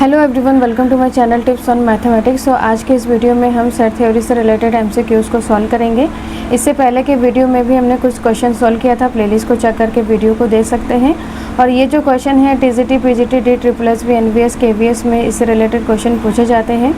Hello everyone, welcome to my channel tips on mathematics. So आज के इस video में हम सेट थ्योरी से रिलेटेड एमसीक्यूज़ को सॉल्व करेंगे। इससे पहले के वीडियो में भी हमने कुछ क्वेश्चन सॉल्व किया था, प्लेलिस्ट को चेक करके वीडियो को देख सकते हैं। और ये जो क्वेश्चन है TGT, PGT, DSSS, NVS, KVS में इससे रिलेटेड क्वेश्चन पूछे जाते हैं।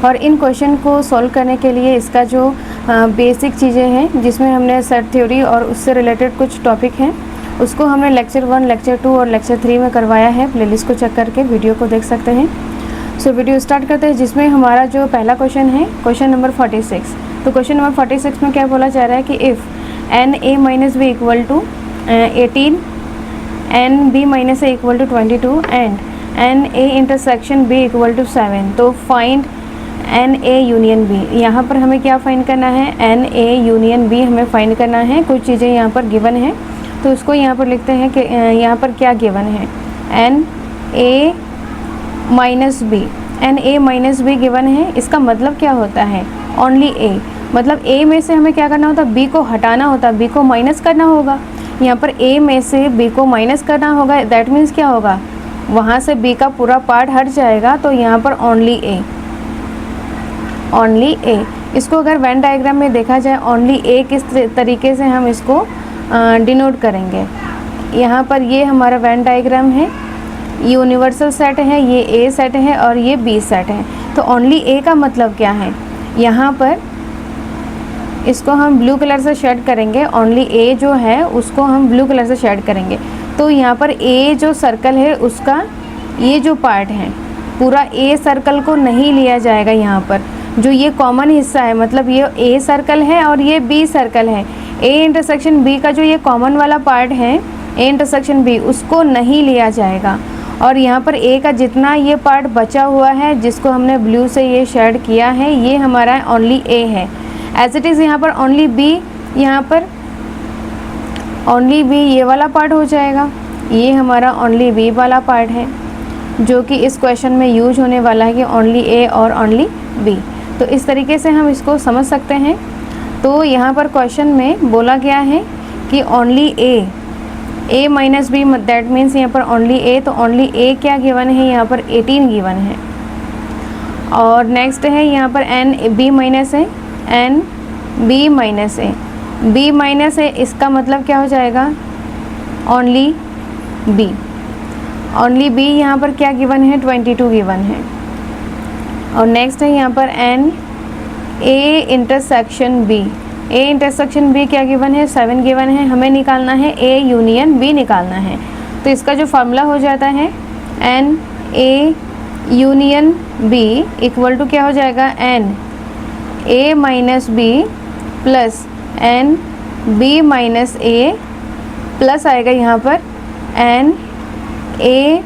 और इन क्वेश्चन को सॉल्व करने के लिए इसका जो बेसिक चीज़ें हैं, जिसमें हमने सेट थ्योरी और उससे रिलेटेड कुछ टॉपिक हैं, उसको हमने लेक्चर 1, लेक्चर 2 और लेक्चर 3 में करवाया है। प्लेलिस्ट को चेक करके वीडियो को देख सकते हैं। सो वीडियो स्टार्ट करते हैं, जिसमें हमारा जो पहला क्वेश्चन है क्वेश्चन नंबर 46। तो क्वेश्चन नंबर 46 में क्या बोला जा रहा है कि if n A minus B equal to 18, n B minus A equal to 22 and n A intersection B equal to 7, तो find n A union B. यहाँ पर हमें क्या फाइंड करना है? एन ए यूनियन बी हमें फाइंड करना है। कुछ चीज़ें यहाँ पर गिवन है, तो उसको यहाँ पर लिखते हैं कि यहाँ पर क्या गिवन है। N A minus B, n A minus B given है। इसका मतलब क्या होता है? ओनली ए, मतलब ए में से हमें क्या करना होता है? बी को हटाना होता है, बी को माइनस करना होगा। यहाँ पर ए में से बी को माइनस करना होगा, दैट मीन्स क्या होगा? वहाँ से बी का पूरा पार्ट हट जाएगा, तो यहाँ पर ओनली ए, ओनली ए। इसको अगर वेन डायग्राम में देखा जाए, ओनली ए किस तरीके से हम इसको डिनोट करेंगे। यहाँ पर ये हमारा वेन डायग्राम है, यूनिवर्सल सेट है, ये ए सेट है और ये बी सेट है। तो ओनली ए का मतलब क्या है? यहाँ पर इसको हम ब्लू कलर से शेड करेंगे। ओनली ए जो है उसको हम ब्लू कलर से शेड करेंगे। तो यहाँ पर ए जो सर्कल है उसका ये जो पार्ट है, पूरा ए सर्कल को नहीं लिया जाएगा। यहाँ पर जो ये कॉमन हिस्सा है, मतलब ये ए सर्कल है और ये बी सर्कल है, ए इंटरसेक्शन बी का जो ये कॉमन वाला पार्ट है, ए इंटरसेक्शन बी, उसको नहीं लिया जाएगा। और यहाँ पर ए का जितना ये पार्ट बचा हुआ है, जिसको हमने ब्लू से ये शेड किया है, ये हमारा ओनली ए है। एज इट इज़ यहाँ पर ओनली बी, यहाँ पर ओनली बी ये वाला पार्ट हो जाएगा। ये हमारा ओनली बी वाला पार्ट है, जो कि इस क्वेश्चन में यूज होने वाला है कि ओनली ए और ओनली बी। तो इस तरीके से हम इसको समझ सकते हैं। तो यहाँ पर क्वेश्चन में बोला गया है कि only A minus B, that means यहाँ पर ओनली ए। तो ओनली ए क्या गिवन है? यहाँ पर 18 गिवन है। और नेक्स्ट है यहाँ पर एन बी माइनस है, एन बी माइनस ए, बी माइनस ए, इसका मतलब क्या हो जाएगा? Only B. ओनली बी यहाँ पर क्या गिवन है? 22 गिवन है। और नेक्स्ट है यहाँ पर n A intersection B, A intersection B क्या गिवन है? 7 गिवन है। हमें निकालना है ए यूनियन बी निकालना है। तो इसका जो फार्मूला हो जाता है, n A union B equal to क्या हो जाएगा? N A minus B plus n B minus A, plus आएगा यहाँ पर एन ए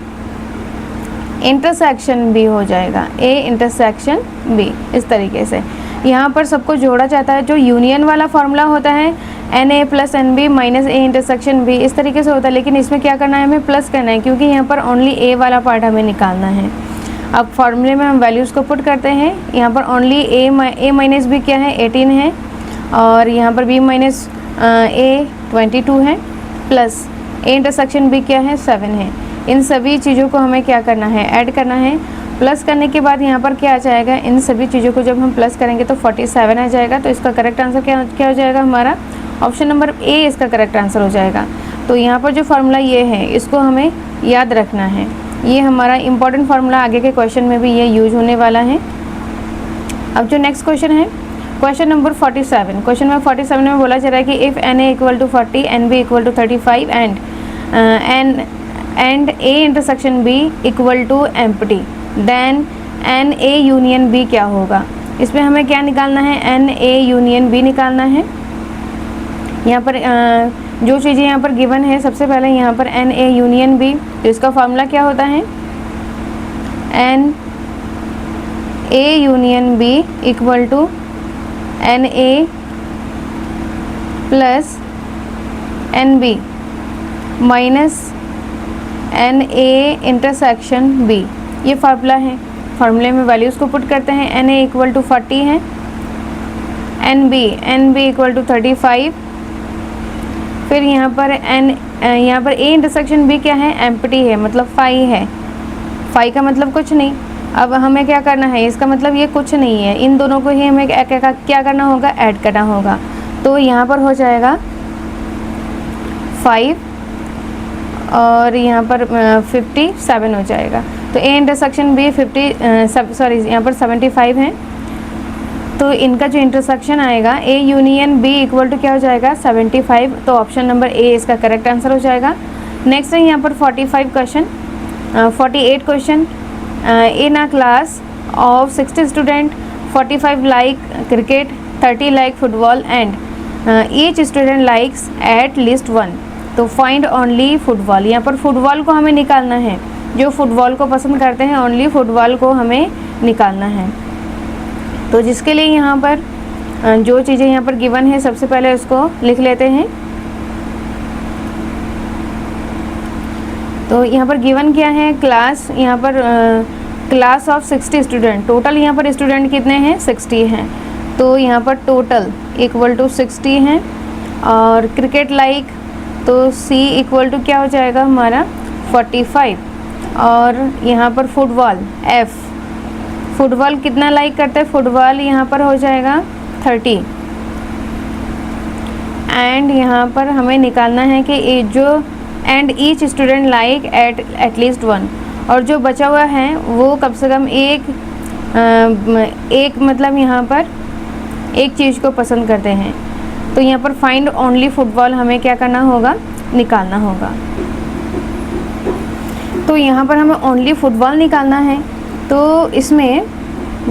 इंटरसेक्शन बी हो जाएगा, ए इंटरसेक्शन बी। इस तरीके से यहाँ पर सबको जोड़ा जाता है। जो यूनियन वाला फार्मूला होता है n A plus n B minus A intersection B, इस तरीके से होता है। लेकिन इसमें क्या करना है? हमें प्लस करना है, क्योंकि यहाँ पर ओनली ए वाला पार्ट हमें निकालना है। अब फार्मूले में हम वैल्यूज़ को पुट करते हैं। यहाँ पर ओनली ए माइनस बी क्या है? 18 है। और यहाँ पर बी माइनस ए 22 है, प्लस ए इंटरसेक्शन बी क्या है? 7 है। इन सभी चीज़ों को हमें क्या करना है? ऐड करना है। प्लस करने के बाद यहाँ पर क्या आ जाएगा? इन सभी चीज़ों को जब हम प्लस करेंगे तो 47 आ जाएगा। तो इसका करेक्ट आंसर क्या हो जाएगा? हमारा ऑप्शन नंबर ए इसका करेक्ट आंसर हो जाएगा। तो यहाँ पर जो फार्मूला ये है, इसको हमें याद रखना है। ये हमारा इंपॉर्टेंट फार्मूला, आगे के क्वेश्चन में भी ये यूज होने वाला है। अब जो नेक्स्ट क्वेश्चन है, क्वेश्चन नंबर 47। क्वेश्चन नंबर 47 में बोला जा रहा है कि if n A equal to 40, n B equal to 35 and A intersection B equal to empty, then n A union B क्या होगा? इसमें हमें क्या निकालना है? एन ए यूनियन बी निकालना है। यहाँ पर जो चीज़ें यहाँ पर गिवन है, सबसे पहले यहाँ पर एन ए यूनियन बी, तो इसका फार्मूला क्या होता है? N A union B equal to n A plus n B minus n A intersection B, ये फार्मूला है। फार्मूले में वैल्यूज़ को पुट करते हैं। एन ए इक्वल टू 40 है, एन बी इक्वल टू 35, फिर यहाँ पर ए इंटरसेक्शन बी क्या है? एम्प्टी है, मतलब 5 है। 5 का मतलब कुछ नहीं। अब हमें क्या करना है, इसका मतलब ये कुछ नहीं है, इन दोनों को ही हमें क्या करना होगा, ऐड करना होगा। तो यहाँ पर हो जाएगा 5 और यहाँ पर 57 हो जाएगा। तो ए इंटरसेक्शन बी 75 है, तो इनका जो इंटरसेक्शन आएगा A union B equal to क्या हो जाएगा, 75। तो ऑप्शन नंबर ए इसका करेक्ट आंसर हो जाएगा। नेक्स्ट है यहाँ पर 48 question. In a class of 60 student 45 like cricket, 30 like football and each student likes at least 1। तो फाइंड ओनली फुटबॉल, यहाँ पर फुटबॉल को हमें निकालना है, जो फुटबॉल को पसंद करते हैं ओनली फुटबॉल को हमें निकालना है। तो जिसके लिए यहाँ पर जो चीज़ें यहाँ पर गिवन है, सबसे पहले उसको लिख लेते हैं। तो यहाँ पर गिवन क्या है, क्लास, यहाँ पर क्लास ऑफ 60 स्टूडेंट, टोटल यहाँ पर स्टूडेंट कितने हैं, 60 हैं। तो यहाँ पर टोटल इक्वल टू 60 हैं। और क्रिकेट लाइक, तो सी इक्वल टू क्या हो जाएगा हमारा 45। और यहाँ पर फुटबॉल एफ, फुटबॉल कितना लाइक करते हैं, फुटबॉल यहाँ पर हो जाएगा 30। एंड यहाँ पर हमें निकालना है कि जो and each student like at least 1, और जो बचा हुआ है वो कम से कम एक मतलब यहाँ पर एक चीज़ को पसंद करते हैं। तो यहाँ पर फाइंड ओनली फुटबॉल हमें क्या करना होगा, निकालना होगा। तो यहाँ पर हमें ओनली फुटबॉल निकालना है। तो इसमें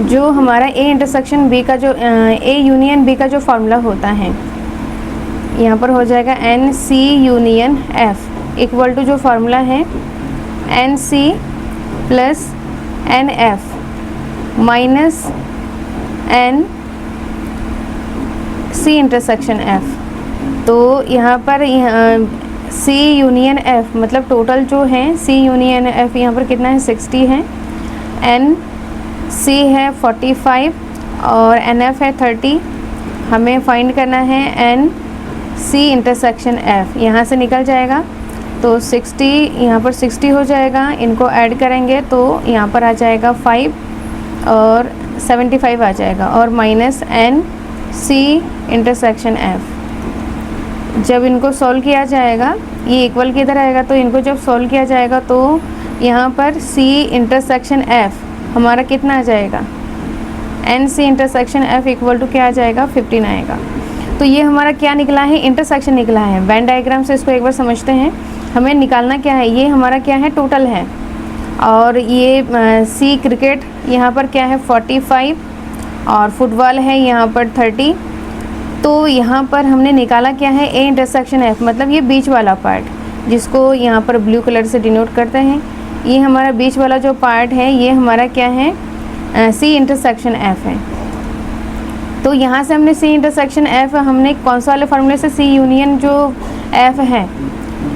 जो हमारा ए इंटरसेक्शन बी का जो ए यूनियन बी का जो फार्मूला होता है, यहाँ पर हो जाएगा n C union F equal to जो फार्मूला है n C plus n F minus n C intersection F. तो यहाँ पर सी यूनियन एफ मतलब टोटल जो है सी यूनियन एफ यहाँ पर कितना है, 60 है। एन सी है 45 और एन एफ है 30। हमें फाइंड करना है एन सी इंटरसेक्शन एफ, यहाँ से निकल जाएगा तो 60, यहाँ पर 60 हो जाएगा। इनको ऐड करेंगे तो यहाँ पर आ जाएगा 5 और 75 आ जाएगा और minus n C intersection F. जब इनको सॉल्व किया जाएगा, ये इक्वल किधर आएगा, तो इनको जब सॉल्व किया जाएगा तो यहाँ पर सी इंटरसेक्शन एफ हमारा कितना आ जाएगा, n C intersection F equal to क्या आ जाएगा, 15 आएगा। तो ये हमारा क्या निकला है, इंटरसेक्शन निकला है। वेन डायग्राम से इसको एक बार समझते हैं। हमें निकालना क्या है, ये हमारा क्या है, टोटल है। और ये सी क्रिकेट यहाँ पर क्या है 45 और फुटबॉल है यहाँ पर 30। तो यहाँ पर हमने निकाला क्या है, ए इंटरसेक्शन एफ मतलब ये बीच वाला पार्ट जिसको यहाँ पर ब्लू कलर से डिनोट करते हैं। ये हमारा बीच वाला जो पार्ट है ये हमारा क्या है, सी इंटरसेक्शन एफ है। तो यहाँ से हमने सी इंटरसेक्शन एफ हमने कौन सा वाले फार्मूले से, सी यूनियन जो एफ है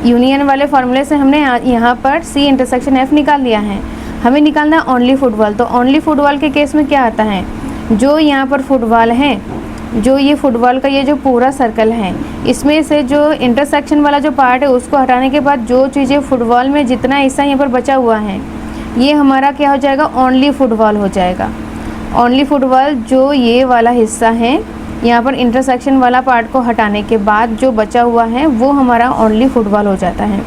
यूनियन वाले फार्मूले से हमने यहाँ पर सी इंटरसेक्शन एफ निकाल लिया है। हमें निकालना है ओनली फुटबॉल। तो ओनली फुटबॉल के केस में क्या आता है, जो यहाँ पर फुटबॉल है, जो ये फुटबॉल का ये जो पूरा सर्कल है, इसमें से जो इंटरसेक्शन वाला जो पार्ट है उसको हटाने के बाद जो चीज़ें फुटबॉल में जितना हिस्सा यहाँ पर बचा हुआ है ये हमारा क्या हो जाएगा, ओनली फुटबॉल हो जाएगा। ओनली फुटबॉल जो ये वाला हिस्सा है यहाँ पर इंटरसेक्शन वाला पार्ट को हटाने के बाद जो बचा हुआ है वो हमारा ओनली फुटबॉल हो जाता है।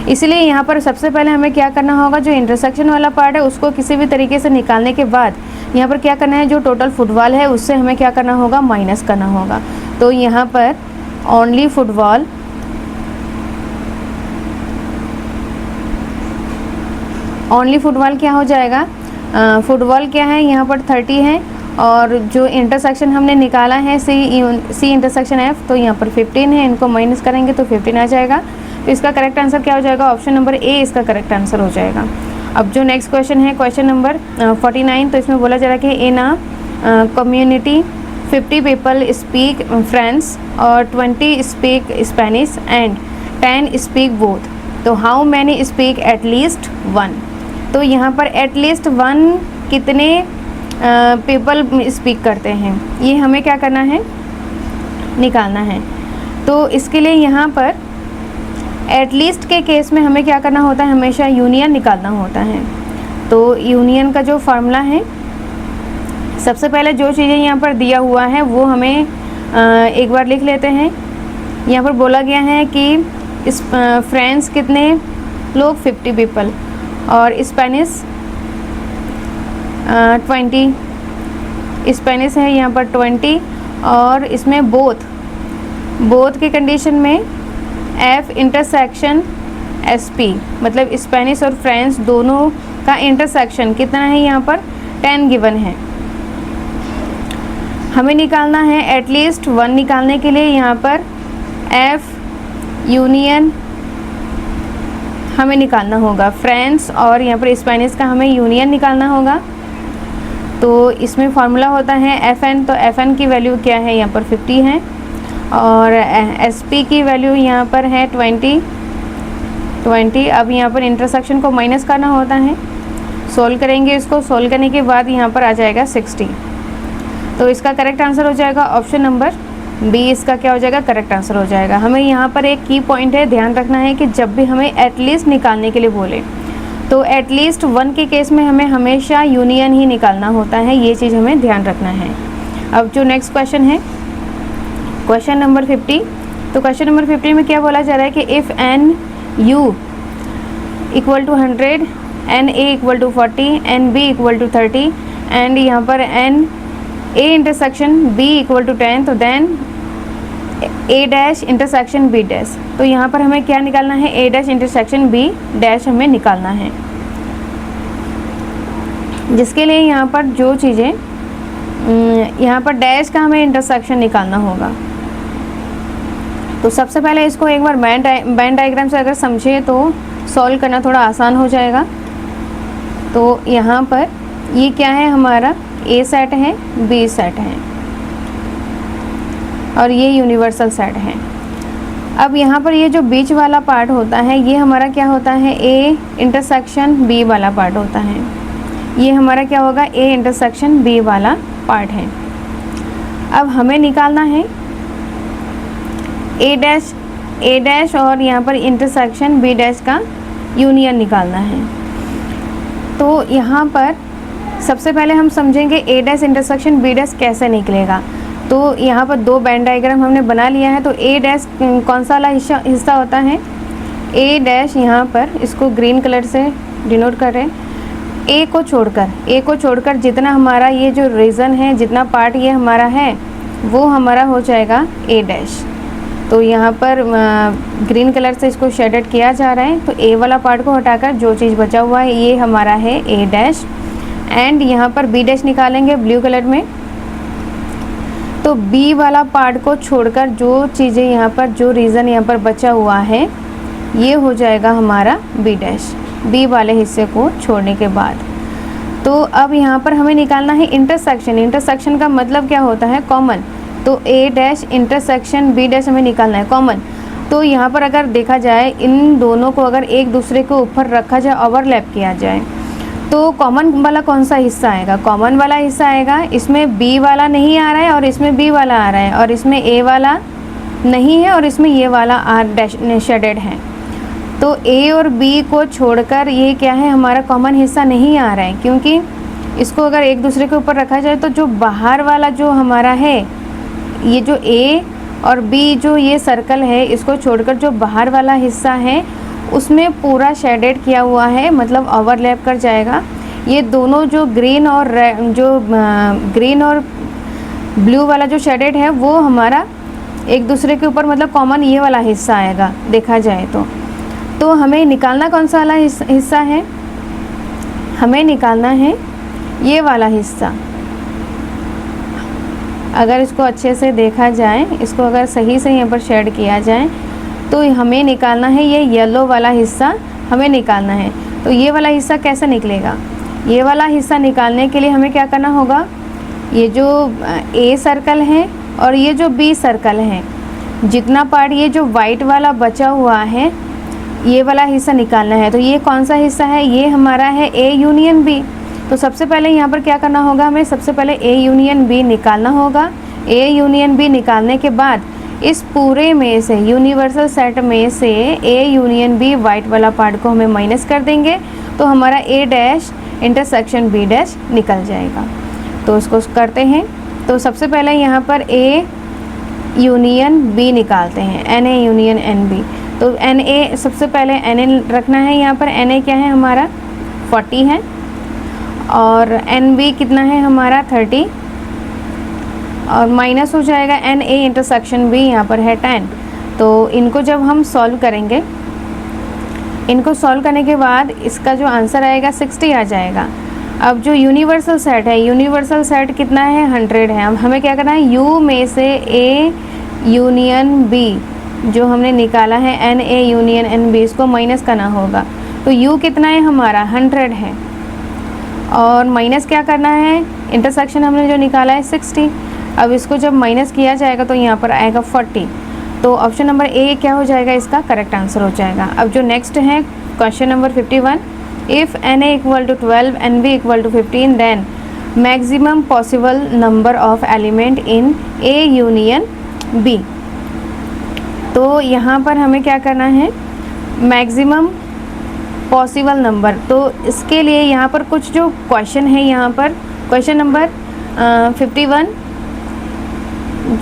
इसलिए यहाँ पर सबसे पहले हमें क्या करना होगा, जो इंटरसेक्शन वाला पार्ट है उसको किसी भी तरीके से निकालने के बाद यहाँ पर क्या करना है, जो टोटल फुटबॉल है उससे हमें क्या करना होगा, माइनस करना होगा। तो यहाँ पर ओनली फुटबॉल क्या हो जाएगा, फुटबॉल क्या है यहाँ पर 30 है और जो इंटरसेक्शन हमने निकाला है सी इंटरसेक्शन एफ तो यहाँ पर 15 है। इनको माइनस करेंगे तो 15 आ जाएगा। तो इसका करेक्ट आंसर क्या हो जाएगा, ऑप्शन नंबर ए इसका करेक्ट आंसर हो जाएगा। अब जो नेक्स्ट क्वेश्चन है क्वेश्चन नंबर 49, तो इसमें बोला जा रहा है कि in a community 50 people speak French और 20 speak Spanish and 10 speak both, तो हाउ मैनी स्पीक एटलीस्ट 1। तो यहाँ पर एटलीस्ट 1 कितने पीपल स्पीक करते हैं, ये हमें क्या करना है, निकालना है। तो इसके लिए यहाँ पर एटलीस्ट के केस में हमें क्या करना होता है, हमेशा यूनियन निकालना होता है। तो यूनियन का जो फार्मूला है, सबसे पहले जो चीज़ें यहाँ पर दिया हुआ है वो हमें एक बार लिख लेते हैं। यहाँ पर बोला गया है कि इस फ्रेंच कितने लोग, 50 पीपल, और स्पेनिश 20, स्पेनिश है यहाँ पर 20, और इसमें बोथ की कंडीशन में F इंटरसेक्शन SP, मतलब स्पेनिश और फ्रेंच दोनों का इंटरसेक्शन कितना है, यहाँ पर 10 गिवन है। हमें निकालना है एटलीस्ट 1 निकालने के लिए यहाँ पर F यूनियन हमें निकालना होगा, फ्रेंच और यहाँ पर स्पेनिश का हमें यूनियन निकालना होगा। तो इसमें फार्मूला होता है FN, तो FN की वैल्यू क्या है, यहाँ पर 50 है, और SP की वैल्यू यहाँ पर है 20। अब यहाँ पर इंटरसेक्शन को माइनस करना होता है, सोल्व करेंगे इसको, सोल्व करने के बाद यहाँ पर आ जाएगा 60। तो इसका करेक्ट आंसर हो जाएगा ऑप्शन नंबर बी, इसका क्या हो जाएगा, करेक्ट आंसर हो जाएगा। हमें यहाँ पर एक की पॉइंट है, ध्यान रखना है कि जब भी हमें एटलीस्ट निकालने के लिए बोले तो एटलीस्ट 1 के केस में हमें हमेशा यूनियन ही निकालना होता है, ये चीज़ हमें ध्यान रखना है। अब जो नेक्स्ट क्वेश्चन है, क्वेश्चन नंबर 50। तो क्वेश्चन नंबर 50 में क्या बोला जा रहा है कि if n U equal to 100, n A equal to 40, n B equal to 30, and यहाँ पर n A intersection B equal to 10, तो then A dash intersection B dash. तो यहाँ पर हमें क्या निकालना है, A dash intersection B dash हमें निकालना है, जिसके लिए यहाँ पर जो चीज़ें, यहाँ पर डैश का हमें इंटरसेक्शन निकालना होगा। तो सबसे पहले इसको एक बार बैंड डायग्राम से अगर समझे तो सॉल्व करना थोड़ा आसान हो जाएगा। तो यहाँ पर ये क्या है, हमारा ए सेट है, बी सेट है, और ये यूनिवर्सल सेट है। अब यहाँ पर ये जो बीच वाला पार्ट होता है ये हमारा क्या होता है, ए इंटरसेक्शन बी वाला पार्ट होता है। ये हमारा क्या होगा, ए इंटरसेक्शन बी वाला पार्ट है। अब हमें निकालना है ए डैश और यहाँ पर इंटरसेक्शन बी डैश का यूनियन निकालना है। तो यहाँ पर सबसे पहले हम समझेंगे ए डैश इंटरसेक्शन बी डैश कैसे निकलेगा। तो यहाँ पर 2 बैंड डायग्राम हमने बना लिया है। तो ए डैश कौन सा वाला हिस्सा होता है, ए डैश यहाँ पर इसको ग्रीन कलर से डिनोट कर रहे हैं। ए को छोड़कर जितना हमारा ये जो रीजन है, जितना पार्ट ये हमारा है वो हमारा हो जाएगा ए डैश। तो यहाँ पर ग्रीन कलर से इसको शेडेड किया जा रहा है। तो ए वाला पार्ट को हटाकर जो चीज़ बचा हुआ है ये हमारा है ए डैश, एंड यहाँ पर बी डैश निकालेंगे ब्लू कलर में। तो बी वाला पार्ट को छोड़कर जो चीज़ें यहाँ पर, जो रीज़न यहाँ पर बचा हुआ है ये हो जाएगा हमारा बी डैश, बी वाले हिस्से को छोड़ने के बाद। तो अब यहाँ पर हमें निकालना है इंटरसेक्शन। इंटरसेक्शन का मतलब क्या होता है, कॉमन। तो ए डैश इंटरसेक्शन बी डैश हमें निकालना है कॉमन। तो यहाँ पर अगर देखा जाए इन दोनों को अगर एक दूसरे के ऊपर रखा जाए, ओवरलैप किया जाए, तो कॉमन वाला कौन सा हिस्सा आएगा, कॉमन वाला हिस्सा आएगा। इसमें बी वाला नहीं आ रहा है और इसमें बी वाला आ रहा है, और इसमें ए वाला नहीं है और इसमें ये वाला आर डैश शेडेड है। तो ए और बी को छोड़कर ये क्या है, हमारा कॉमन हिस्सा नहीं आ रहा है, क्योंकि इसको अगर एक दूसरे के ऊपर रखा जाए तो जो बाहर वाला जो हमारा है, ये जो ए और बी जो ये सर्कल है, इसको छोड़कर जो बाहर वाला हिस्सा है उसमें पूरा शेडेड किया हुआ है, मतलब ओवरलैप कर जाएगा। ये दोनों जो ग्रीन और ब्लू वाला जो शेडेड है वो हमारा एक दूसरे के ऊपर, मतलब कॉमन ये वाला हिस्सा आएगा देखा जाए तो हमें निकालना कौन सा वाला हिस्सा है, हमें निकालना है ये वाला हिस्सा। अगर इसको अच्छे से देखा जाए, इसको अगर सही से यहाँ पर शेड किया जाए तो हमें निकालना है ये येलो वाला हिस्सा हमें निकालना है। तो ये वाला हिस्सा कैसे निकलेगा, ये वाला हिस्सा निकालने के लिए हमें क्या करना होगा, ये जो ए सर्कल है और ये जो बी सर्कल है, जितना पार्ट ये जो वाइट वाला बचा हुआ है ये वाला हिस्सा निकालना है। तो ये कौन सा हिस्सा है, ये हमारा है ए यूनियन बी। तो सबसे पहले यहाँ पर क्या करना होगा, हमें सबसे पहले ए यूनियन बी निकालना होगा। ए यूनियन बी निकालने के बाद इस पूरे में से, यूनिवर्सल सेट में से ए यूनियन बी, वाइट वाला पार्ट को हमें माइनस कर देंगे तो हमारा ए डैश इंटरसेक्शन बी डैश निकल जाएगा। तो उसको करते हैं। तो सबसे पहले यहाँ पर ए यूनियन बी निकालते हैं, n A union n B. तो एन ए सबसे पहले एन ए रखना है, यहाँ पर एन ए क्या है हमारा 40 है और एन बी कितना है हमारा 30 और माइनस हो जाएगा एन ए इंटरसेक्शन बी, यहाँ पर है 10। तो इनको जब हम सॉल्व करेंगे, इनको सॉल्व करने के बाद इसका जो आंसर आएगा 60 आ जाएगा। अब जो यूनिवर्सल सेट है, यूनिवर्सल सेट कितना है 100 है। अब हमें क्या करना है, यू में से ए यूनियन बी जो हमने निकाला है n A union n B, इसको माइनस करना होगा। तो यू कितना है हमारा 100 है और माइनस क्या करना है, इंटरसेक्शन हमने जो निकाला है 60। अब इसको जब माइनस किया जाएगा तो यहाँ पर आएगा 40। तो ऑप्शन नंबर ए क्या हो जाएगा, इसका करेक्ट आंसर हो जाएगा। अब जो नेक्स्ट है question number 51, if n A equal to 12 n B equal to 15 then maximum possible number of element in A union B. तो यहाँ पर हमें क्या करना है, मैक्सिमम पॉसिबल नंबर। तो इसके लिए यहाँ पर कुछ जो क्वेश्चन है, यहाँ पर क्वेश्चन नंबर 51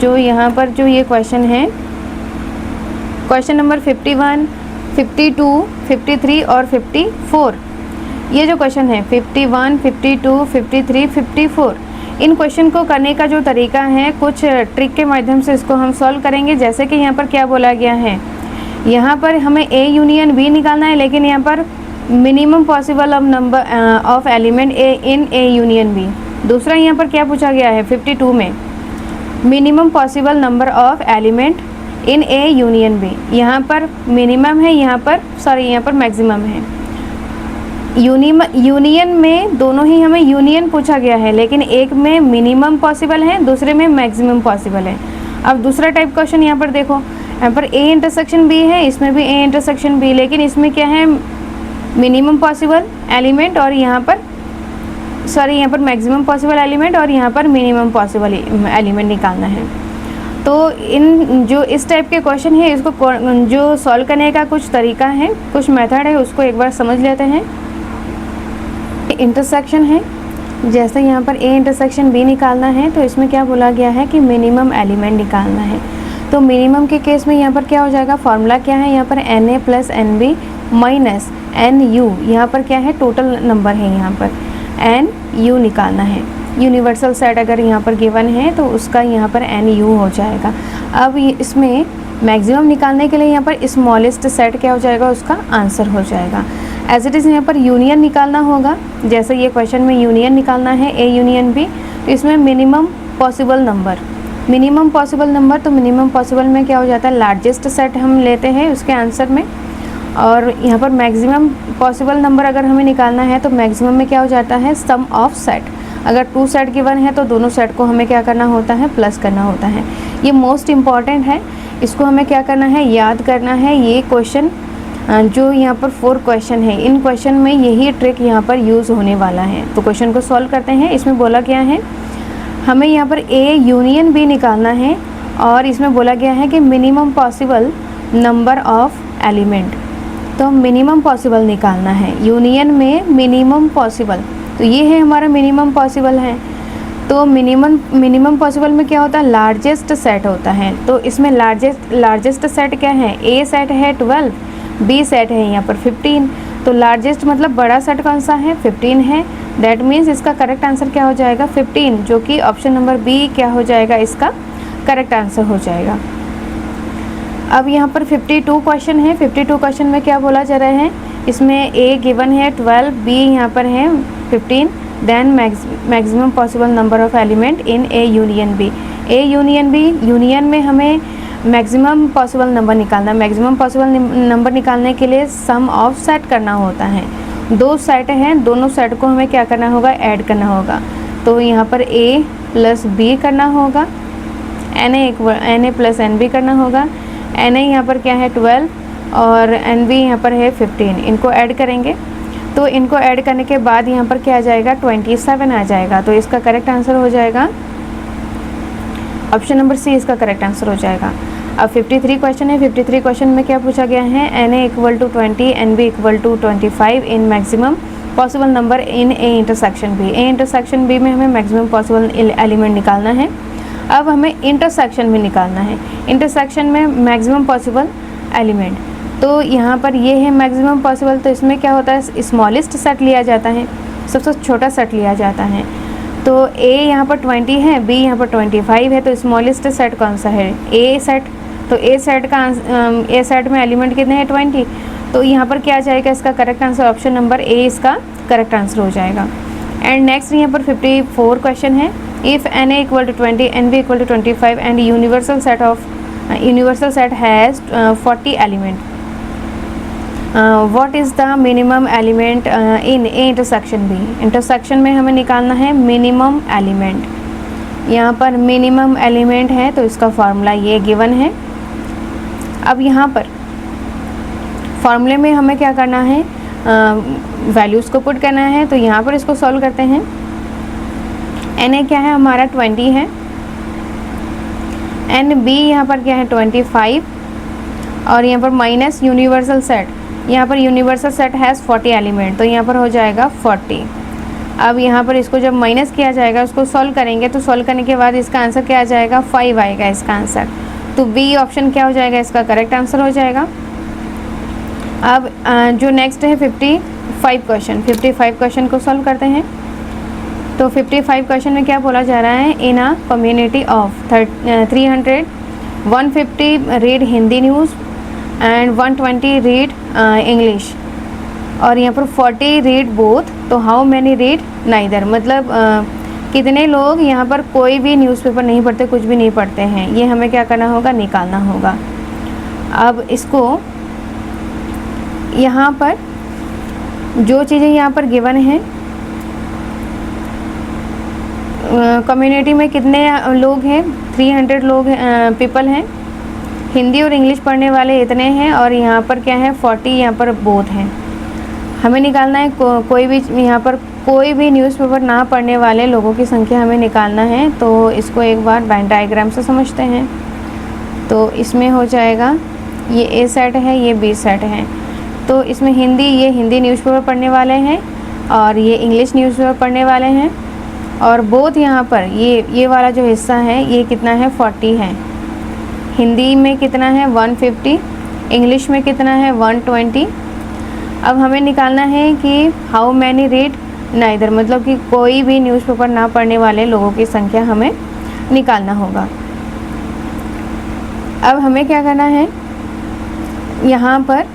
जो यहाँ पर जो ये क्वेश्चन है, क्वेश्चन नंबर 51, 52, 53 और 54, ये जो क्वेश्चन है 51, 52, 53, 54, इन क्वेश्चन को करने का जो तरीका है, कुछ ट्रिक के माध्यम से इसको हम सॉल्व करेंगे। जैसे कि यहाँ पर क्या बोला गया है, यहाँ पर हमें ए यूनियन बी निकालना है, लेकिन यहाँ पर minimum possible of number of element A in A union B. दूसरा यहाँ पर क्या पूछा गया है 52 में, minimum possible number of element in A union B. यहाँ पर मिनिमम है, यहाँ पर मैक्सिमम है। यूनियन में दोनों ही हमें यूनियन पूछा गया है, लेकिन एक में मिनिमम पॉसिबल है, दूसरे में मैक्सिमम पॉसिबल है। अब दूसरा टाइप क्वेश्चन यहाँ पर देखो, यहाँ पर ए इंटरसेक्शन बी है, इसमें भी ए इंटरसेक्शन बी, लेकिन इसमें क्या है मिनिमम पॉसिबल एलिमेंट और यहाँ पर मैक्सिमम पॉसिबल एलिमेंट और यहाँ पर मिनिमम पॉसिबल एलिमेंट निकालना है। तो इन जो इस टाइप के क्वेश्चन है, इसको जो सॉल्व करने का कुछ तरीका है, कुछ मेथड है, उसको एक बार समझ लेते हैं। इंटरसेक्शन है, जैसे यहाँ पर ए इंटरसेक्शन बी निकालना है, तो इसमें क्या बोला गया है कि मिनिमम एलिमेंट निकालना है। तो मिनिमम के केस में यहाँ पर क्या हो जाएगा, फॉर्मूला क्या है, यहाँ पर n A plus n B minus n U, यहाँ पर क्या है टोटल नंबर है, यहाँ पर एन यू निकालना है। यूनिवर्सल सेट अगर यहाँ पर गिवन है तो उसका यहाँ पर एन यू हो जाएगा। अब इसमें मैक्सिमम निकालने के लिए यहाँ पर स्मॉलेस्ट सेट क्या हो जाएगा, उसका आंसर हो जाएगा। एज इट इज़ यहाँ पर यूनियन निकालना होगा, जैसे ये क्वेश्चन में यूनियन निकालना है ए यूनियन बी, तो इसमें मिनिमम पॉसिबल नंबर, तो मिनिमम पॉसिबल में क्या हो जाता है, लार्जेस्ट सेट हम लेते हैं उसके आंसर में। और यहाँ पर मैक्सिमम पॉसिबल नंबर अगर हमें निकालना है तो मैक्सिमम में क्या हो जाता है, सम ऑफ सेट। अगर 2 सेट गिवन है तो दोनों सेट को हमें क्या करना होता है, प्लस करना होता है। ये मोस्ट इम्पॉर्टेंट है, इसको हमें क्या करना है, याद करना है। ये क्वेश्चन जो यहाँ पर 4 क्वेश्चन है, इन क्वेश्चन में यही ट्रिक यहाँ पर यूज़ होने वाला है। तो क्वेश्चन को सॉल्व करते हैं। इसमें बोला गया है हमें यहाँ पर ए यूनियन बी निकालना है और इसमें बोला गया है कि minimum possible number of element, तो मिनिमम पॉसिबल निकालना है। यूनियन में मिनिमम पॉसिबल, तो ये है हमारा मिनिमम पॉसिबल है। तो मिनिमम पॉसिबल में क्या होता है, लार्जेस्ट सेट होता है। तो इसमें लार्जेस्ट सेट क्या है, ए सेट है 12, बी सेट है यहाँ पर 15। तो लार्जेस्ट मतलब बड़ा सेट कौन सा है, 15 है। दैट मीन्स इसका करेक्ट आंसर क्या हो जाएगा, 15, जो कि ऑप्शन नंबर बी क्या हो जाएगा, इसका करेक्ट आंसर हो जाएगा। अब यहाँ पर 52 क्वेश्चन है। 52 क्वेश्चन में क्या बोला जा रहा है, इसमें ए गिवन है 12, बी यहाँ पर है 15, then maximum possible number of element in A union B. A union B, union में हमें मैक्सिमम पॉसिबल नंबर निकालना है। मैक्सिमम पॉसिबल नंबर निकालने के लिए सम ऑफ सेट करना होता है। 2 सेट हैं, दोनों सेट को हमें क्या करना होगा, ऐड करना होगा। तो यहाँ पर ए प्लस बी करना होगा, n A plus n B करना होगा। एन ए यहाँ पर क्या है 12 और एन बी यहाँ पर है 15, इनको ऐड करेंगे। तो इनको ऐड करने के बाद यहाँ पर क्या आ जाएगा, 27 आ जाएगा। तो इसका करेक्ट आंसर हो जाएगा ऑप्शन नंबर सी, इसका करेक्ट आंसर हो जाएगा। अब 53 क्वेश्चन है। 53 क्वेश्चन में क्या पूछा गया है, Na equal to 20, Nb equal to 25 in maximum possible number in A intersection B. A intersection B में हमें मैक्सिमम पॉसिबल एलिमेंट निकालना है। अब हमें इंटरसेक्शन में निकालना है, इंटरसेक्शन में मैक्सिमम पॉसिबल एलिमेंट। तो यहाँ पर ये है मैक्सिमम पॉसिबल, तो इसमें क्या होता है, स्मॉलेस्ट सेट लिया जाता है, सबसे छोटा सेट लिया जाता है। तो A यहाँ पर 20 है, B यहाँ पर 25 है, तो स्मॉलेस्ट सेट कौन सा है, A सेट। तो A सेट में एलिमेंट कितने हैं, 20। तो यहाँ पर क्या आ जाएगा, इसका correct answer option number A इसका करेक्ट आंसर हो जाएगा। एंड नेक्स्ट यहाँ पर 54 क्वेश्चन है, if Na equal to 20, Nb equal to 25 and universal set has 40 element, what is the minimum element in A intersection B. Intersection में हमें निकालना है मिनिमम एलिमेंट। यहाँ पर मिनिमम एलिमेंट है तो इसका फार्मूला ये गिवन है। अब यहाँ पर फार्मूले में हमें क्या करना है, वैल्यूज़ को पुट करना है। तो यहाँ पर इसको सॉल्व करते हैं। Na क्या है हमारा 20 है, Nb यहाँ पर क्या है 25, और यहाँ पर माइनस यूनिवर्सल सेट, यहाँ पर यूनिवर्सल सेट हैज़ 40 एलिमेंट, तो यहाँ पर हो जाएगा 40। अब यहाँ पर इसको जब माइनस किया जाएगा, उसको सॉल्व करेंगे, तो सॉल्व करने के बाद इसका आंसर क्या आ जाएगा, 5 आएगा इसका आंसर। तो बी ऑप्शन क्या हो जाएगा, इसका करेक्ट आंसर हो जाएगा। अब जो नेक्स्ट है 55 क्वेश्चन को सॉल्व करते हैं। तो 55 क्वेश्चन में क्या बोला जा रहा है, in a community of 300, 150 read Hindi news and 120 read English, और यहाँ पर 40 रीड बोथ, तो हाउ मैनी रीड नाइदर। मतलब कितने लोग यहाँ पर कोई भी न्यूज़पेपर नहीं पढ़ते, कुछ भी नहीं पढ़ते हैं, ये हमें क्या करना होगा, निकालना होगा। अब इसको यहाँ पर जो चीज़ें यहाँ पर गिवन हैं, कम्युनिटी में कितने लोग हैं, 300 लोग पीपल हैं, हिंदी और इंग्लिश पढ़ने वाले इतने हैं, और यहाँ पर क्या है 40 यहाँ पर बोथ हैं। हमें निकालना है कोई भी यहाँ पर कोई भी न्यूज़पेपर ना पढ़ने वाले लोगों की संख्या हमें निकालना है। तो इसको एक बार वेन डायग्राम से समझते हैं। तो इसमें हो जाएगा, ये ए सेट है, ये बी सेट है। तो इसमें ये हिंदी न्यूज़पेपर पढ़ने वाले हैं, और ये इंग्लिश न्यूज़पेपर पढ़ने वाले हैं, और बोथ यहाँ पर ये वाला जो हिस्सा है ये कितना है, 40 है। हिंदी में कितना है, 150, इंग्लिश में कितना है, 120। अब हमें निकालना है कि हाउ मैनी रीड नाइदर, मतलब कि कोई भी न्यूज़पेपर ना पढ़ने वाले लोगों की संख्या हमें निकालना होगा। अब हमें क्या करना है, यहाँ पर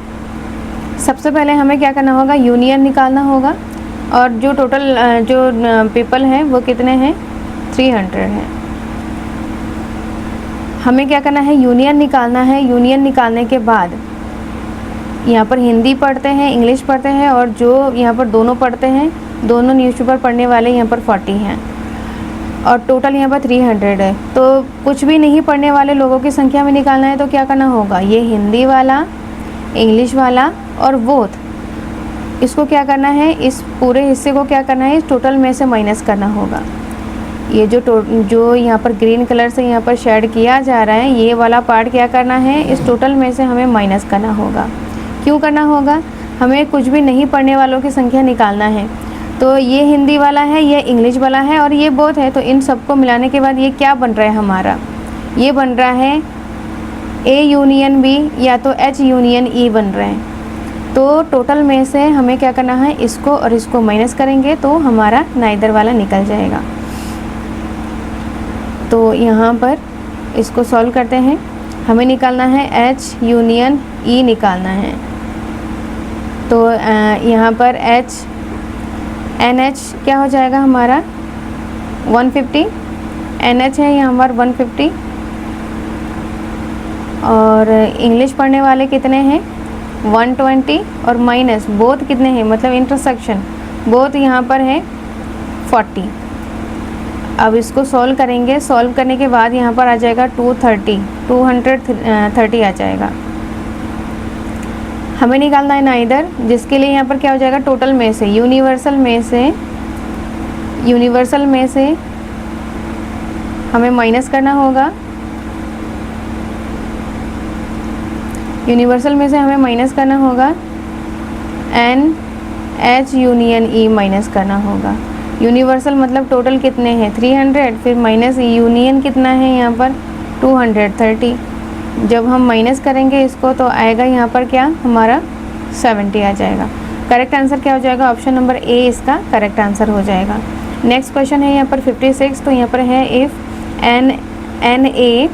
सबसे पहले हमें क्या करना होगा, यूनियन निकालना होगा, और जो टोटल जो पीपल हैं वो कितने हैं, 300 हैं। हमें क्या करना है, यूनियन निकालना है। यूनियन निकालने के बाद यहाँ पर हिंदी पढ़ते हैं, इंग्लिश पढ़ते हैं, और जो यहाँ पर दोनों पढ़ते हैं, दोनों न्यूज़पेपर पढ़ने वाले यहाँ पर 40 हैं, और टोटल यहाँ पर 300 है। तो कुछ भी नहीं पढ़ने वाले लोगों की संख्या में निकालना है, तो क्या करना होगा, ये हिंदी वाला, इंग्लिश वाला और बोथ, इसको क्या करना है, इस पूरे हिस्से को क्या करना है, इस टोटल में से माइनस करना होगा। ये जो यहाँ पर ग्रीन कलर से यहाँ पर शेड किया जा रहा है, ये वाला पार्ट क्या करना है, इस टोटल में से हमें माइनस करना होगा। क्यों करना होगा, हमें कुछ भी नहीं पढ़ने वालों की संख्या निकालना है। तो ये हिंदी वाला है, ये इंग्लिश वाला है, और ये बोथ है। तो इन सबको मिलाने के बाद ये क्या बन रहा है हमारा, ये बन रहा है A यूनियन B या तो H यूनियन E बन रहे हैं। तो टोटल में से हमें क्या करना है, इसको और इसको माइनस करेंगे तो हमारा नाइदर वाला निकल जाएगा। तो यहाँ पर इसको सॉल्व करते हैं। हमें निकालना है H यूनियन E निकालना है। तो यहाँ पर NH क्या हो जाएगा हमारा, 150, NH है यहाँ पर 150, और इंग्लिश पढ़ने वाले कितने हैं, 120, और माइनस बोथ कितने हैं, मतलब इंटरसेक्शन बोथ यहाँ पर है 40। अब इसको सॉल्व करेंगे, सॉल्व करने के बाद यहाँ पर आ जाएगा 230 आ जाएगा। हमें निकालना है नाइदर, जिसके लिए यहाँ पर क्या हो जाएगा, टोटल में से यूनिवर्सल में से हमें माइनस करना होगा, यूनिवर्सल में से हमें माइनस करना होगा, N H union E minus करना होगा। यूनिवर्सल मतलब टोटल कितने हैं 300, फिर माइनस यूनियन कितना है यहाँ पर 230। जब हम माइनस करेंगे इसको तो आएगा यहाँ पर क्या हमारा 70 आ जाएगा। करेक्ट आंसर क्या हो जाएगा, ऑप्शन नंबर ए इसका करेक्ट आंसर हो जाएगा। नेक्स्ट क्वेश्चन है यहाँ पर 56, तो यहाँ पर है if n A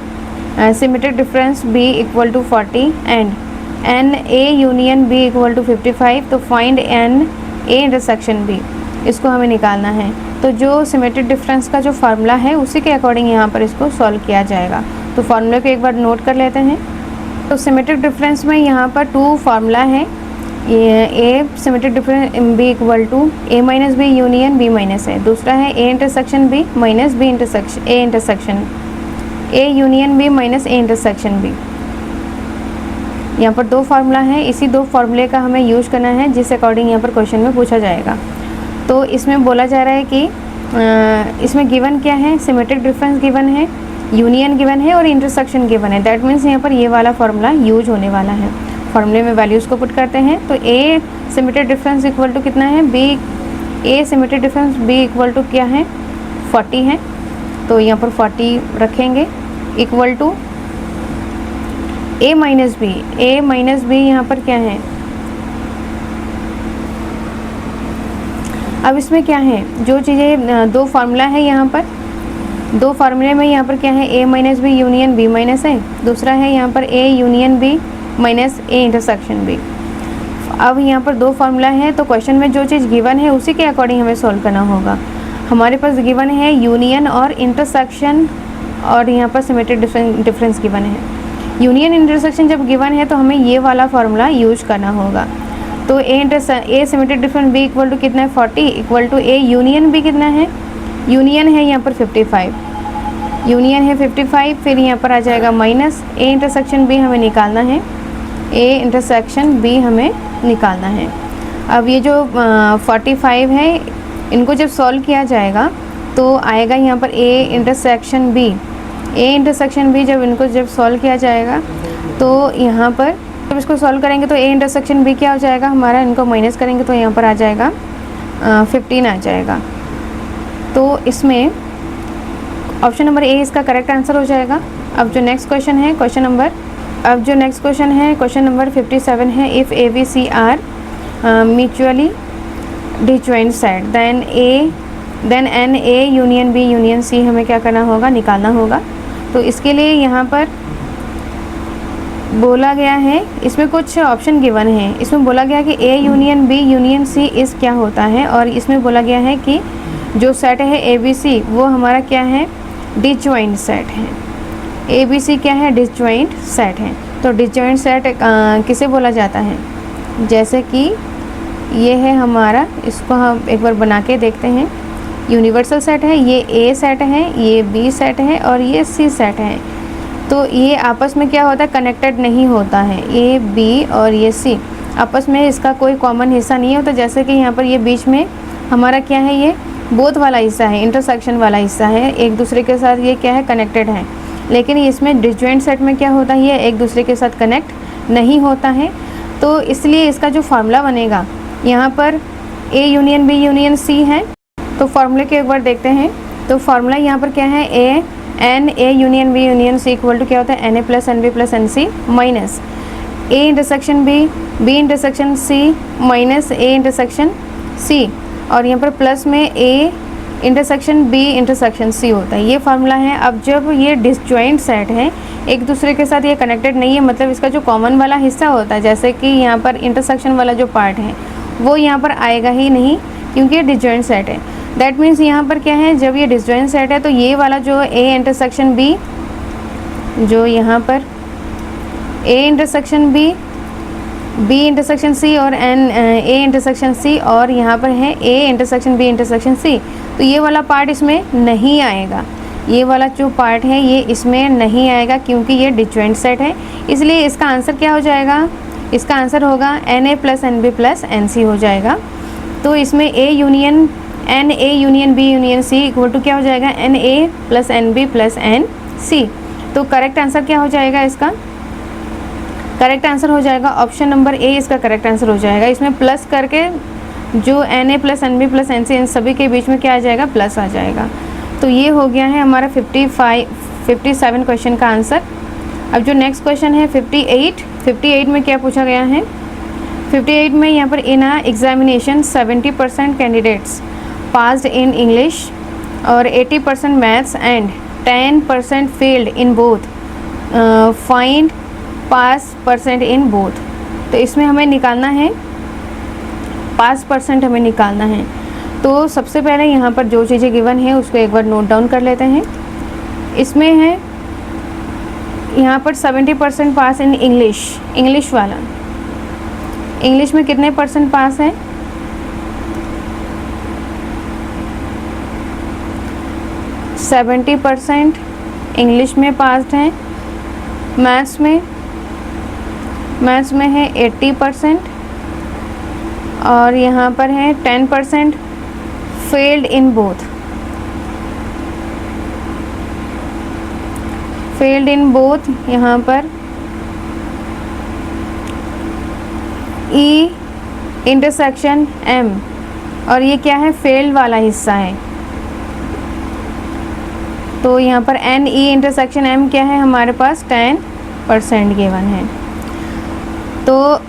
symmetric difference B equal to 40 and A union B equal to 55, तो find n A intersection B. इसको हमें निकालना है। तो जो सिमेट्रिक डिफरेंस का जो फार्मूला है उसी के अकॉर्डिंग यहाँ पर इसको सॉल्व किया जाएगा। तो फार्मूले को एक बार नोट कर लेते हैं। तो सिमेट्रिक डिफरेंस में यहाँ पर 2 फार्मूला है। ये A symmetric difference B equal to A minus B union B minus है। दूसरा है A intersection B minus B intersection A intersection A union B minus A intersection B. यहाँ पर 2 फार्मूला है, इसी 2 फार्मूले का हमें यूज करना है जिस अकॉर्डिंग यहाँ पर क्वेश्चन में पूछा जाएगा। तो इसमें बोला जा रहा है कि इसमें गिवन क्या है, सिमेट्रिक डिफरेंस गिवन है, यूनियन गिवन है और इंटरसेक्शन गिवन है। दैट मीन्स यहाँ पर ये वाला फार्मूला यूज होने वाला है। फार्मूले में वैल्यूज़ को पुट करते हैं। तो A symmetric difference equal to कितना है, B A symmetric difference B equal to क्या है 40 है। तो यहाँ पर 40 रखेंगे equal to A minus B यहाँ पर क्या है, अब इसमें क्या है, जो चीज़ें 2 फार्मूला है यहाँ पर, 2 फार्मूले में यहाँ पर क्या है A minus B union B minus है। दूसरा है यहाँ पर A union B minus A intersection B. अब यहाँ पर 2 फार्मूला है, तो क्वेश्चन में जो चीज़ गिवन है उसी के अकॉर्डिंग हमें सॉल्व करना होगा। हमारे पास गिवन है यूनियन और इंटरसेक्शन और यहाँ पर सिमेट्रिक डिफरेंस गिवन है। यूनियन इंटरसेक्शन जब गिवन है तो हमें ये वाला फार्मूला यूज करना होगा। तो A symmetric difference B equal to कितना है 40 equal to A union B कितना है, यूनियन है यहाँ पर 55, यूनियन है 55, फिर यहाँ पर आ जाएगा माइनस ए इंटरसेक्शन बी हमें निकालना है, ए इंटरसेक्शन बी हमें निकालना है। अब ये जो 45 है इनको जब सॉल्व किया जाएगा तो आएगा यहाँ पर ए इंटरसेक्शन बी जब इनको सॉल्व किया जाएगा तो यहाँ पर जब इसको सॉल्व करेंगे तो ए इंटरसेक्शन बी क्या हो जाएगा हमारा, इनको माइनस करेंगे तो यहाँ पर आ जाएगा 15 आ जाएगा। तो इसमें ऑप्शन नंबर ए इसका करेक्ट आंसर हो जाएगा। अब जो नेक्स्ट क्वेश्चन है क्वेश्चन नंबर 57 है, if A B C are mutually disjoint set then n A union B union C हमें क्या करना होगा, निकालना होगा। तो इसके लिए यहाँ पर बोला गया है, इसमें कुछ ऑप्शन गिवन है। इसमें बोला गया कि A union B union C इस क्या होता है, और इसमें बोला गया है कि जो सेट है ए बी सी वो हमारा क्या है, डिजॉइंट सेट है। ए बी सी क्या है, डिजॉइंट सेट है। तो डिजॉइंट सेट किसे बोला जाता है, जैसे कि ये है हमारा, इसको हम एक बार बना के देखते हैं। यूनिवर्सल सेट है, ये ए सेट है, ये बी सेट है और ये सी सेट है। तो ये आपस में क्या होता है, कनेक्टेड नहीं होता है। ए बी और ये सी आपस में इसका कोई कॉमन हिस्सा नहीं होता। जैसे कि यहाँ पर ये बीच में हमारा क्या है, ये बोथ वाला हिस्सा है, इंटरसेक्शन वाला हिस्सा है, एक दूसरे के साथ ये क्या है, कनेक्टेड है। लेकिन इसमें डिसजॉइंट सेट में क्या होता है, ये एक दूसरे के साथ कनेक्ट नहीं होता है। तो इसलिए इसका जो फार्मूला बनेगा, यहाँ पर A union B union C है। तो फार्मूले के एक बार देखते हैं। तो फार्मूला यहाँ पर क्या है, n A union B union C equal to क्या होता है, n A plus n B plus n C minus A intersection B intersection C minus A intersection C, और यहाँ पर प्लस में A intersection B intersection C होता है। ये फार्मूला है। अब जब ये डिसजॉइंट सेट है, एक दूसरे के साथ ये कनेक्टेड नहीं है, मतलब इसका जो कॉमन वाला हिस्सा होता है, जैसे कि यहाँ पर इंटरसेक्शन वाला जो पार्ट है वो यहाँ पर आएगा ही नहीं, क्योंकि ये डिसजॉइंट सेट है। दैट मीन्स यहाँ पर क्या है, जब ये डिसजॉइंट सेट है तो ये वाला जो ए इंटरसेक्शन बी, जो यहाँ पर A intersection B intersection C और एन ए इंटरसेक्शन सी, और यहाँ पर है A intersection B intersection C, तो ये वाला पार्ट इसमें नहीं आएगा। ये वाला जो पार्ट है ये इसमें नहीं आएगा, क्योंकि ये डिसजॉइंट सेट है। इसलिए इसका आंसर क्या हो जाएगा, इसका आंसर होगा n A plus n B plus n C हो जाएगा। तो इसमें n A union B union C equal to क्या हो जाएगा, n A plus n B plus n C. तो करेक्ट आंसर क्या हो जाएगा इसका, करेक्ट आंसर हो जाएगा ऑप्शन नंबर ए, इसका करेक्ट आंसर हो जाएगा। इसमें प्लस करके जो NA plus NB plus NC इन सभी के बीच में क्या आ जाएगा, प्लस आ जाएगा। तो ये हो गया है हमारा 57 क्वेश्चन का आंसर। अब जो नेक्स्ट क्वेश्चन है 58 में क्या पूछा गया है, 58 में यहाँ पर in a examination 70% candidates passed in English और 80% maths and 10% failed in both, find pass percent in both. तो इसमें हमें निकालना है पास परसेंट, हमें निकालना है। तो सबसे पहले यहाँ पर जो चीज़ें गिवन है उसको एक बार नोट डाउन कर लेते हैं। इसमें है यहाँ पर 70% पास इन इंग्लिश वाला, इंग्लिश में कितने परसेंट पास है, 70% इंग्लिश में पास्ड हैं। मैथ्स में है 80% और यहाँ पर है 10% फेल्ड इन बोथ, यहाँ पर E इंटरसेक्शन M और ये क्या है, फेल्ड वाला हिस्सा है। तो यहाँ पर NE इंटरसेक्शन M क्या है, हमारे पास 10% गिवन है। तो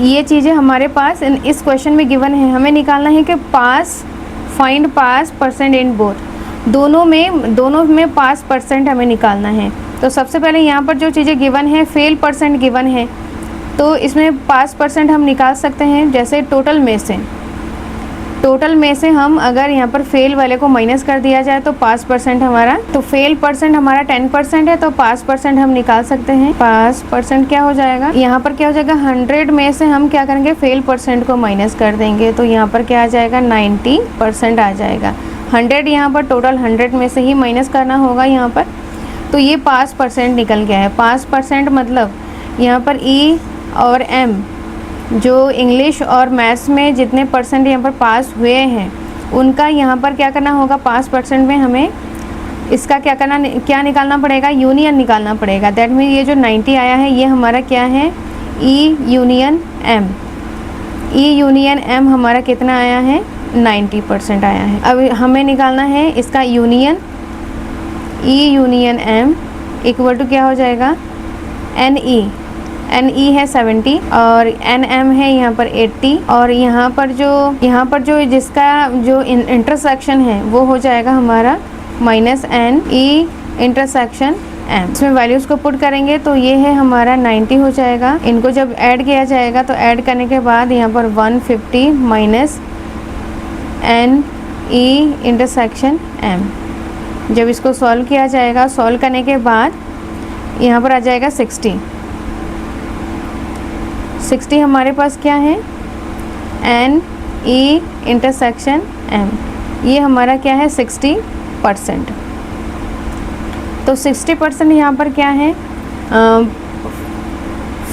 ये चीज़ें हमारे पास इस क्वेश्चन में गिवन है। हमें निकालना है कि find pass percent in both, दोनों में पास परसेंट हमें निकालना है। तो सबसे पहले यहाँ पर जो चीज़ें गिवन है, फेल परसेंट गिवन है, तो इसमें पास परसेंट हम निकाल सकते हैं। जैसे टोटल में से हम अगर यहाँ पर फेल वाले को माइनस कर दिया जाए तो पास परसेंट हमारा, तो फेल परसेंट हमारा 10% है, तो पास परसेंट हम निकाल सकते हैं। पास परसेंट क्या हो जाएगा, यहाँ पर क्या हो जाएगा, 100 में से हम क्या करेंगे, फेल परसेंट को माइनस कर देंगे, तो यहाँ पर क्या आ जाएगा, 90% आ जाएगा। 100 यहाँ पर टोटल 100 में से ही माइनस करना होगा यहाँ पर, तो ये पास परसेंट निकल गया है। पास परसेंट मतलब यहाँ पर E और M जो इंग्लिश और मैथ्स में जितने परसेंट यहाँ पर पास हुए हैं उनका यहाँ पर क्या करना होगा, पास परसेंट में हमें इसका क्या निकालना पड़ेगा, यूनियन निकालना पड़ेगा। दैट मीन ये जो 90 आया है ये हमारा क्या है, E यूनियन M हमारा कितना आया है, 90% आया है। अब हमें निकालना है इसका union, E union M equal to क्या हो जाएगा, NE है 70 और NM है यहाँ पर 80 और यहाँ पर जो जिसका जो इंटरसेक्शन है वो हो जाएगा हमारा -NE इंटरसेक्शन M। इसमें वैल्यूज़ को पुट करेंगे तो ये है हमारा 90 हो जाएगा। इनको जब ऐड किया जाएगा तो ऐड करने के बाद यहाँ पर 150 माइनस NE इंटरसेक्शन M। जब इसको सॉल्व किया जाएगा, सॉल्व करने के बाद यहाँ पर आ जाएगा 60 हमारे पास क्या है, NE इंटरसेक्शन M, ये हमारा क्या है 60%। तो 60% यहाँ पर क्या है,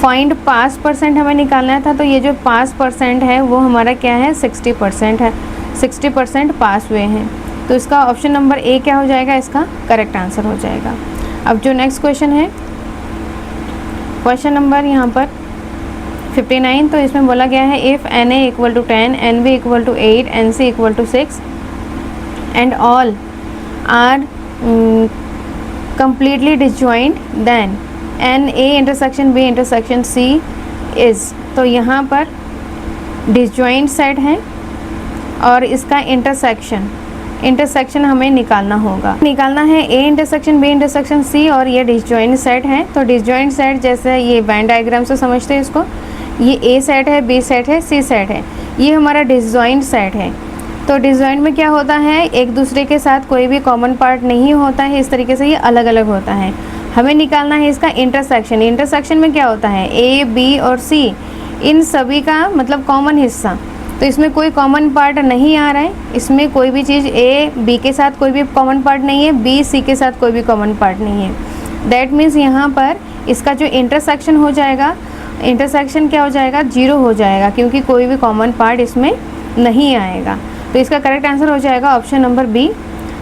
फाइंड पास परसेंट हमें निकालना था, तो ये जो पास परसेंट है वो हमारा क्या है, 60% है। 60% पास हुए हैं, तो इसका ऑप्शन नंबर ए क्या हो जाएगा, इसका करेक्ट आंसर हो जाएगा। अब जो नेक्स्ट क्वेश्चन है, क्वेश्चन नंबर यहाँ पर 59, तो इसमें बोला गया है if NA equal to 10, NB equal to 8, NC equal to 6 and all are completely disjoint then NA intersection B intersection C is, तो यहाँ पर डिसजॉइंट सेट है और इसका इंटरसेक्शन हमें निकालना है A intersection B intersection C और ये डिसजॉइंट सेट है। तो डिसजॉइंट सेट जैसे ये वेन डायग्राम से समझते हैं इसको, ये A सेट है, B सेट है, C सेट है, ये हमारा डिसजॉइंट सेट है। तो डिसजॉइंट में क्या होता है, एक दूसरे के साथ कोई भी कॉमन पार्ट नहीं होता है, इस तरीके से ये अलग अलग होता है। हमें निकालना है इसका इंटरसेक्शन में क्या होता है, A, B और C इन सभी का मतलब कॉमन हिस्सा, तो इसमें कोई कॉमन पार्ट नहीं आ रहा है, इसमें कोई भी चीज़ A, B के साथ कोई भी कॉमन पार्ट नहीं है, B, C के साथ कोई भी कॉमन पार्ट नहीं है। दैट मीन्स यहाँ पर इसका जो इंटरसेक्शन हो जाएगा, इंटरसेक्शन क्या हो जाएगा, 0 हो जाएगा, क्योंकि कोई भी कॉमन पार्ट इसमें नहीं आएगा। तो इसका करेक्ट आंसर हो जाएगा ऑप्शन नंबर बी।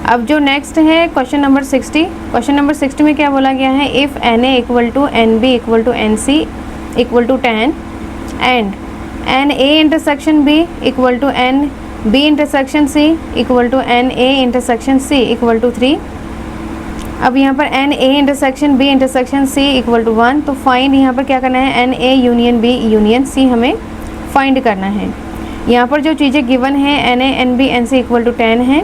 अब जो नेक्स्ट है क्वेश्चन नंबर 60, क्वेश्चन नंबर 60 में क्या बोला गया है, if NA equal to NB equal to NC equal to 10 and n A intersection B equal to n B intersection C equal to n A intersection C equal to 3। अब यहाँ पर n A intersection B intersection C equal to 1। तो find यहाँ पर क्या करना है, n A union B union C हमें फाइंड करना है। यहाँ पर जो चीज़ें गिवन है n A n B n C equal to 10 है।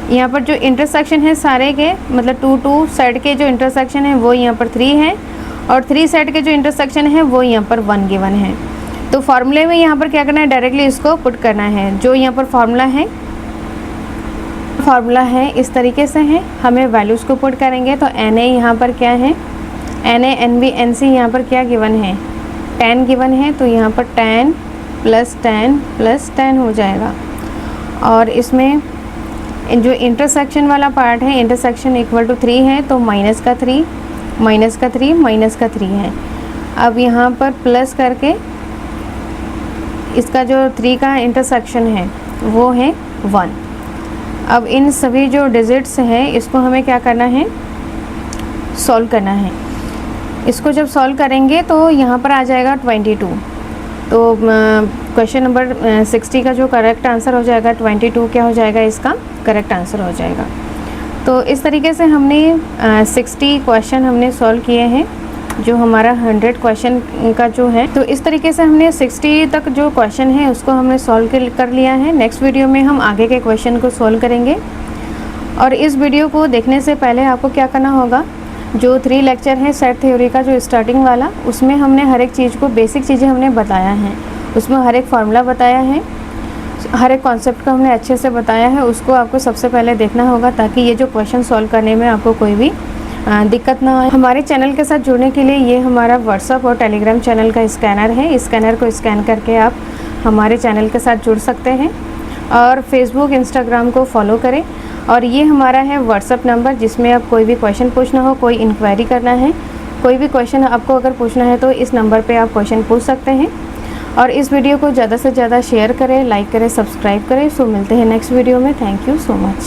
यहाँ पर जो इंटरसेक्शन है सारे के मतलब 2 सेट के जो इंटरसेक्शन है वो यहाँ पर 3 है और 3 सेट के जो इंटरसेक्शन है वो यहाँ पर 1 गिवन है। तो फार्मूले में यहाँ पर क्या करना है, डायरेक्टली इसको पुट करना है। जो यहाँ पर फार्मूला है इस तरीके से है, हमें वैल्यूज़ को पुट करेंगे। तो एन ए यहाँ पर क्या है, n A n B n C यहाँ पर क्या गिवन है, 10 गिवन है। तो यहाँ पर 10 + 10 + 10 हो जाएगा। और इसमें जो इंटरसेक्शन वाला पार्ट है, इंटरसेक्शन इक्वल टू 3 है तो माइनस का 3 है। अब यहाँ पर प्लस करके इसका जो 3 का इंटरसेक्शन है वो है 1। अब इन सभी जो डिजिट्स हैं इसको हमें क्या करना है, सॉल्व करना है। इसको जब सॉल्व करेंगे तो यहाँ पर आ जाएगा 22। तो क्वेश्चन नंबर 60 का जो करेक्ट आंसर हो जाएगा 22 क्या हो जाएगा, इसका करेक्ट आंसर हो जाएगा। तो इस तरीके से हमने 60 क्वेश्चन हमने सॉल्व किए हैं, जो हमारा 100 क्वेश्चन का जो है। तो इस तरीके से हमने 60 तक जो क्वेश्चन है उसको हमने सॉल्व कर लिया है। नेक्स्ट वीडियो में हम आगे के क्वेश्चन को सॉल्व करेंगे। और इस वीडियो को देखने से पहले आपको क्या करना होगा, जो 3 लेक्चर है सेट थ्योरी का जो स्टार्टिंग वाला, उसमें हमने हर एक चीज़ को बेसिक चीज़ें हमने बताया है, उसमें हर एक फार्मूला बताया है, हर एक कॉन्सेप्ट को हमने अच्छे से बताया है। उसको आपको सबसे पहले देखना होगा ताकि ये जो क्वेश्चन सॉल्व करने में आपको कोई भी दिक्कत ना आए। हमारे चैनल के साथ जुड़ने के लिए ये हमारा व्हाट्सअप और टेलीग्राम चैनल का स्कैनर है। इस स्कैनर को स्कैन करके आप हमारे चैनल के साथ जुड़ सकते हैं और फेसबुक इंस्टाग्राम को फॉलो करें। और ये हमारा है व्हाट्सअप नंबर, जिसमें आप कोई भी क्वेश्चन पूछना हो, कोई इंक्वायरी करना है, कोई भी क्वेश्चन आपको अगर पूछना है तो इस नंबर पे आप क्वेश्चन पूछ सकते हैं। और इस वीडियो को ज़्यादा से ज़्यादा शेयर करें, लाइक करें, सब्सक्राइब करें। सो मिलते हैं नेक्स्ट वीडियो में। Thank you so much.